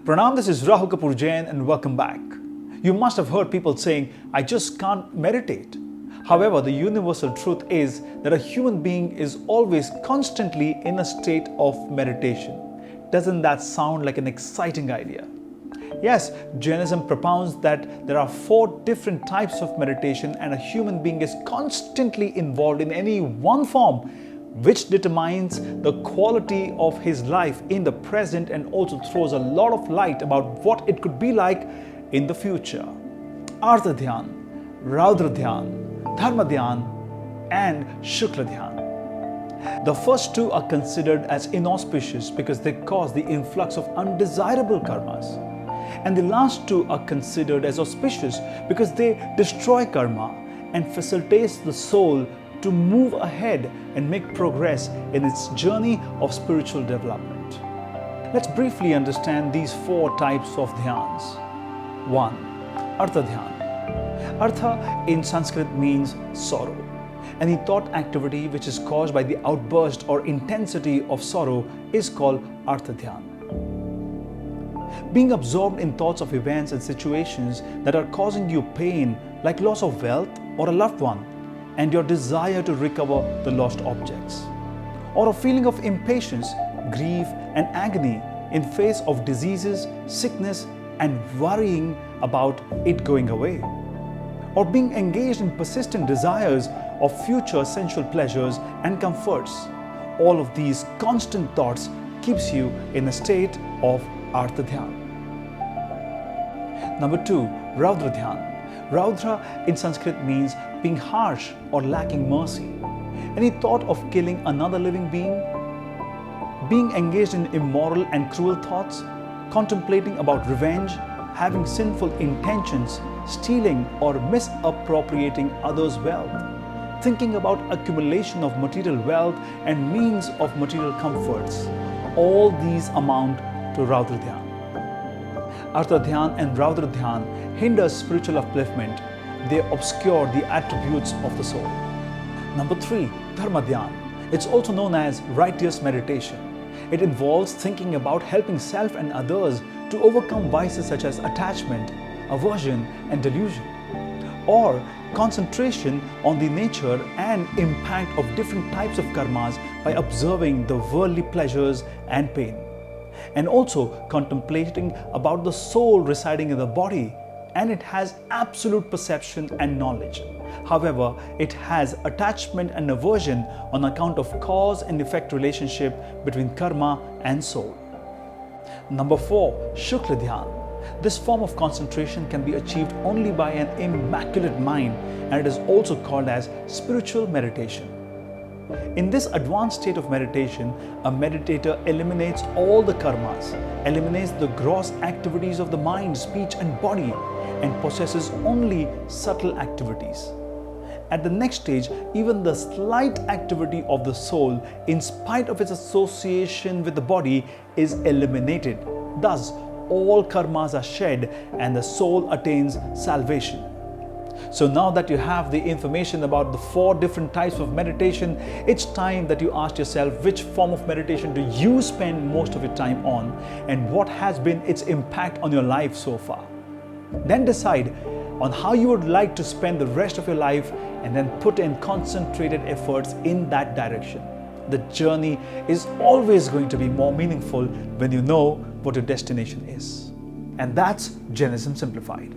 Pranam, this is Rahul Kapoor Jain and welcome back. You must have heard people saying, I just can't meditate. However, the universal truth is that a human being is always constantly in a state of meditation. Doesn't that sound like an exciting idea? Yes, Jainism propounds that there are 4 different types of meditation and a human being is constantly involved in any one form, which determines the quality of his life in the present and also throws a lot of light about what it could be like in the future. Artha Dhyan, Raudra Dhyan, Dharma Dhyan and Shukla Dhyan. The first 2 are considered as inauspicious because they cause the influx of undesirable karmas. And the last 2 are considered as auspicious because they destroy karma and facilitates the soul to move ahead and make progress in its journey of spiritual development. Let's briefly understand these 4 types of dhyans. 1. Artha Dhyan. Artha in Sanskrit means sorrow. Any thought activity which is caused by the outburst or intensity of sorrow is called Artha Dhyan. Being absorbed in thoughts of events and situations that are causing you pain, like loss of wealth or a loved one, and your desire to recover the lost objects, or a feeling of impatience, grief and agony in face of diseases, sickness and worrying about it going away, or being engaged in persistent desires of future sensual pleasures and comforts. All of these constant thoughts keeps you in a state of Artha Dhyan. Number 2, Raudra Dhyan. Raudra in Sanskrit means being harsh or lacking mercy. Any thought of killing another living being engaged in immoral and cruel thoughts, contemplating about revenge, having sinful intentions, stealing or misappropriating others' wealth, thinking about accumulation of material wealth and means of material comforts. All these amount to Raudra Dhyan. Artha Dhyan and Raudra Dhyan hinder spiritual upliftment. They obscure the attributes of the soul. Number 3, Dharma Dhyan. It's also known as righteous meditation. It involves thinking about helping self and others to overcome vices such as attachment, aversion and delusion, or concentration on the nature and impact of different types of karmas by observing the worldly pleasures and pain, and also contemplating about the soul residing in the body, and it has absolute perception and knowledge. However, it has attachment and aversion on account of cause and effect relationship between karma and soul. Number 4, Shukla Dhyan. This form of concentration can be achieved only by an immaculate mind, and it is also called as spiritual meditation. In this advanced state of meditation, a meditator eliminates all the karmas, eliminates the gross activities of the mind, speech and body, and possesses only subtle activities. At the next stage, even the slight activity of the soul, in spite of its association with the body, is eliminated. Thus, all karmas are shed and the soul attains salvation. So now that you have the information about the 4 different types of meditation, it's time that you ask yourself which form of meditation do you spend most of your time on and what has been its impact on your life so far. Then decide on how you would like to spend the rest of your life and then put in concentrated efforts in that direction. The journey is always going to be more meaningful when you know what your destination is. And that's Jainism Simplified.